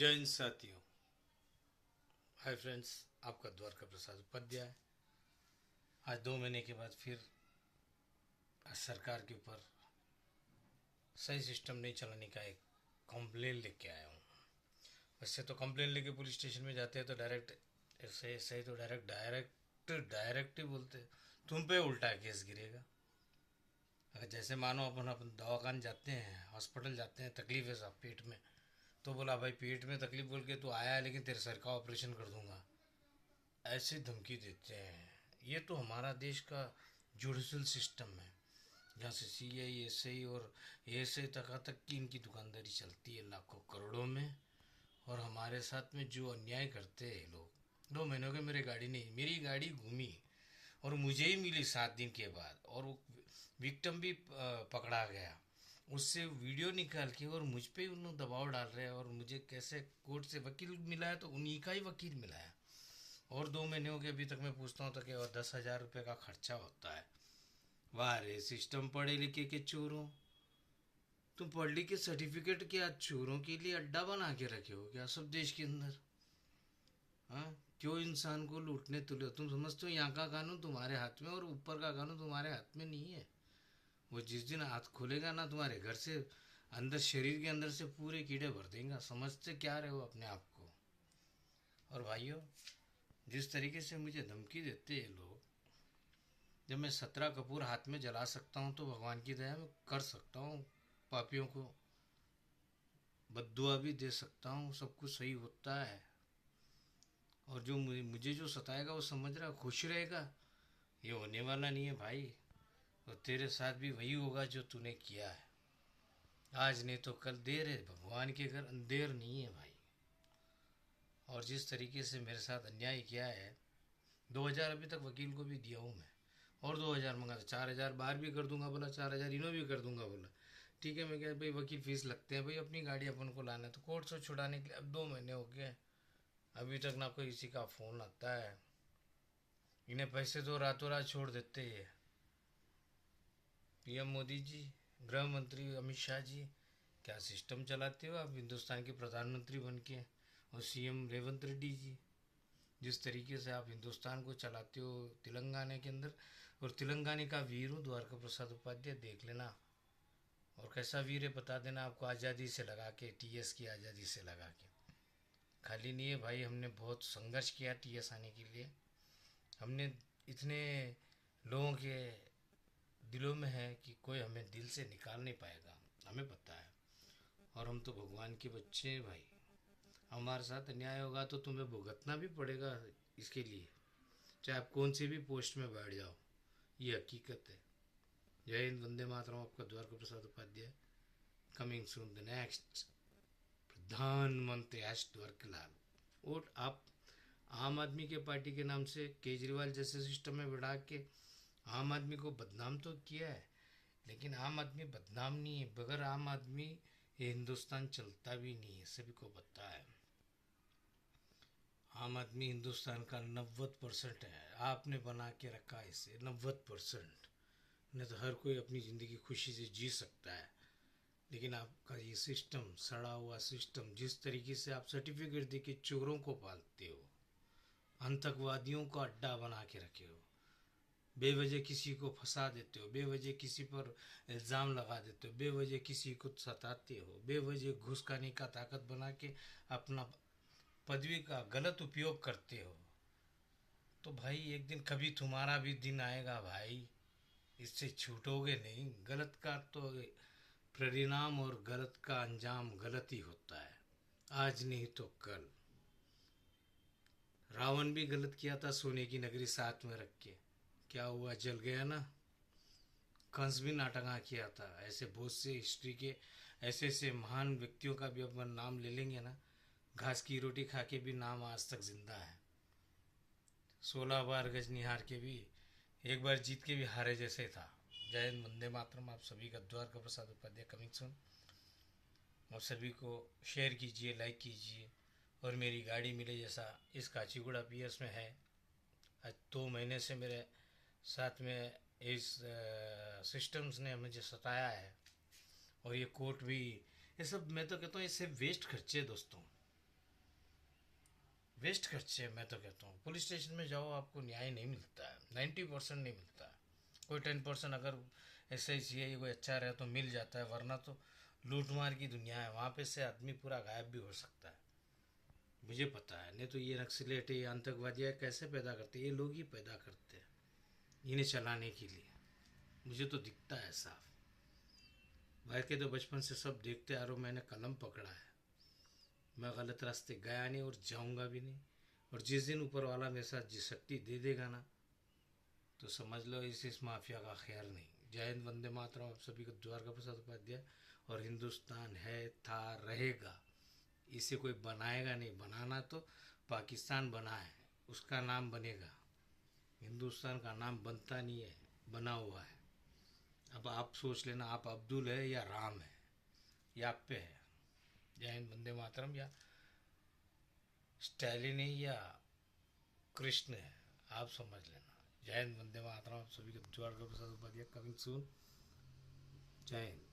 जय हिंद साथियों। Hi friends, आपका द्वारका प्रसाद उपाध्याय। आज 2 महीने के बाद फिर आज सरकार के ऊपर सही सिस्टम नहीं चलाने का एक कंप्लेन लेके आया हूँ। वैसे तो कंप्लेन लेके पुलिस स्टेशन में जाते हैं तो डायरेक्ट ऐसे ऐसे तो डायरेक्ट ही बोलते तुम पे उल्टा केस गिरेगा। अगर जैसे मानो अपन दवाखान जाते हैं, हॉस्पिटल जाते हैं, तकलीफ है साहब पेट में, तो बोला भाई पेट में तकलीफ बोल के तू आया है लेकिन तेरे सर का ऑपरेशन कर दूंगा, ऐसे धमकी देते हैं। ये तो हमारा देश का जुडिशल सिस्टम है, जहाँ से सीआई एसआई और एएसआई तक की इनकी दुकानदारी चलती है लाखों करोड़ों में। और हमारे साथ में जो अन्याय करते हैं लोग। 2 महीने हो गए मेरी गाड़ी नहीं, मेरी गाड़ी घूमी और मुझे ही मिली 7 दिन के बाद, और वो विक्टिम भी पकड़ा गया। उससे वीडियो निकाल के और मुझ पे ही उन्होंने दबाव डाल रहे हैं, और मुझे कैसे कोर्ट से वकील मिला है तो उन्हीं का ही वकील मिला है। और 2 महीने हो गए अभी तक मैं पूछता हूँ तो कि और 10,000 रुपये का खर्चा होता है। वाह रे सिस्टम, पढ़े लिखे के चोरों, तुम पढ़ लिख के सर्टिफिकेट के आज चोरों के लिए अड्डा बना के रखे हो क्या सब देश के अंदर? हाँ, क्यों इंसान को लूटने तुले हो? तुम समझते हो यहाँ का कानून तुम्हारे हाथ में और ऊपर का कानून तुम्हारे हाथ में नहीं है। वो जिस दिन हाथ खोलेगा ना तुम्हारे घर से अंदर, शरीर के अंदर से पूरे कीड़े भर देंगे। समझते क्या रहे हो अपने आप को? और भाइयों, जिस तरीके से मुझे धमकी देते हैं लोग, जब मैं 17 कपूर हाथ में जला सकता हूँ तो भगवान की दया में कर सकता हूँ, पापियों को बद्दुआ भी दे सकता हूँ, सब कुछ सही होता है। और जो मुझे जो सताएगा वो समझ रहा खुश रहेगा, ये होने वाला नहीं है भाई। और तेरे साथ भी वही होगा जो तूने किया है। आज नहीं तो कल देर है, भगवान के घर अंधेर नहीं है भाई। और जिस तरीके से मेरे साथ अन्याय किया है, 2,000 अभी तक वकील को भी दिया हूँ मैं, और 2,000 मंगा था, 4,000 बाहर भी कर दूंगा बोला, 4,000 इन्हों भी कर दूंगा बोला। ठीक है, मैं क्या भाई, वकील फीस लगते हैं भाई, अपनी गाड़ी अपन को लाना है तो कोर्ट से छुड़ाने के लिए। अब 2 महीने हो गए, अभी तक ना कोई किसी का फ़ोन आता है। इन्हें पैसे तो रातों रात छोड़ देते हैं। पीएम मोदी जी, गृह मंत्री अमित शाह जी, क्या सिस्टम चलाते हो आप हिंदुस्तान के प्रधानमंत्री बन के। और सीएम रेवंत रेड्डी जी, जिस तरीके से आप हिंदुस्तान को चलाते हो तेलंगाना के अंदर, और तेलंगाना का वीर हूँ द्वारका प्रसाद उपाध्याय, देख लेना। और कैसा वीर है बता देना आपको, आज़ादी से लगा के, टीएस की आज़ादी से लगा के। खाली नहीं है भाई, हमने बहुत संघर्ष किया टीएस आने के लिए। हमने इतने लोगों के दिलों में है कि कोई हमें दिल से निकाल नहीं पाएगा, हमें पता है। और हम तो भगवान के बच्चे हैं भाई, हमारे साथ अन्याय होगा तो तुम्हें भुगतना भी पड़ेगा इसके लिए, चाहे आप कौन सी भी पोस्ट में बैठ जाओ। ये हकीकत है। जय हिंद, वंदे मातरम। आपका Dwarka Prasad Upadhyay. Coming soon the next प्रधानमंत्री एस द्वारकालाल। वोट आप आम आदमी के पार्टी के नाम से केजरीवाल जैसे सिस्टम में बढ़ा के आम आदमी को बदनाम तो किया है, लेकिन आम आदमी बदनाम नहीं है। बगैर आम आदमी ये हिंदुस्तान चलता भी नहीं है, सभी को पता है। आम आदमी हिंदुस्तान का 90% है, आपने बना के रखा है इसे 90%। नहीं तो हर कोई अपनी ज़िंदगी खुशी से जी सकता है, लेकिन आपका ये सिस्टम, सड़ा हुआ सिस्टम, जिस तरीके से आप सर्टिफिकेट दे के चोरों को पालते हो, आतंकवादियों को अड्डा बना के रखे हो, बेवजह किसी को फंसा देते हो, बेवजह किसी पर इल्ज़ाम लगा देते हो, बेवजह किसी को सताते हो, बेवजह घूस खाने का ताकत बना के अपना पदवी का गलत उपयोग करते हो, तो भाई एक दिन कभी तुम्हारा भी दिन आएगा भाई, इससे छूटोगे नहीं। गलत का तो परिणाम और गलत का अंजाम गलत ही होता है, आज नहीं तो कल। रावण भी गलत किया था, सोने की नगरी साथ में रख के, क्या हुआ, जल गया ना। कंस भी नाटक किया था। ऐसे बहुत से हिस्ट्री के ऐसे ऐसे महान व्यक्तियों का भी अपन नाम ले लेंगे ना, घास की रोटी खा के भी नाम आज तक जिंदा है। 16 बार गजनी हार के भी, एक बार जीत के भी हारे जैसे था। जय हिंद, वंदे मातरम। आप सभी का द्वारका प्रसाद उपाध्याय कमिंग सुन। और सभी को शेयर कीजिए, लाइक कीजिए। और मेरी गाड़ी मिले जैसा इस काचीगुड़ा पीएस में है। आज 2 महीने से मेरे साथ में इस सिस्टम्स ने मुझे सताया है। और ये कोर्ट भी, ये सब मैं तो कहता हूँ ये सिर्फ वेस्ट खर्चे दोस्तों। वेस्ट खर्चे हैं। मैं तो कहता हूँ पुलिस स्टेशन में जाओ, आपको न्याय नहीं मिलता है, 90% नहीं मिलता है। कोई 10% अगर ऐसे ही चाहिए कोई अच्छा रहे तो मिल जाता है, वरना तो लूटमार की दुनिया है वहाँ पे, से आदमी पूरा गायब भी हो सकता है। मुझे पता है, नहीं तो ये नक्सलेट ये आतंकवादी कैसे पैदा करते हैं, ये लोग ही पैदा करते हैं इन्हें चलाने के लिए। मुझे तो दिखता है साफ। भाई के तो बचपन से सब देखते आ रहा हूँ, मैंने कलम पकड़ा है, मैं गलत रास्ते गया नहीं और जाऊंगा भी नहीं। और जिस दिन ऊपर वाला मेरे साथ जिसट्टी दे देगा ना, तो समझ लो इस माफिया का खैर नहीं। जय हिंद, वंदे मातरम। आप सभी को द्वारका प्रसाद उपाध्याय। और हिंदुस्तान है, था, रहेगा, इसे कोई बनाएगा नहीं। बनाना तो पाकिस्तान बना है, उसका नाम बनेगा, हिंदुस्तान का नाम बनता नहीं है, बना हुआ है। अब आप सोच लेना, आप अब्दुल है या राम है, या आप पे है। जय हिंद, वंदे मातरम, या स्टैलिन है या कृष्ण है, आप समझ लेना। जय हिंद, वंदे मातरम। आप सभी को द्वारका प्रसाद उपाध्याय, कमिंग सून। जय हिंद।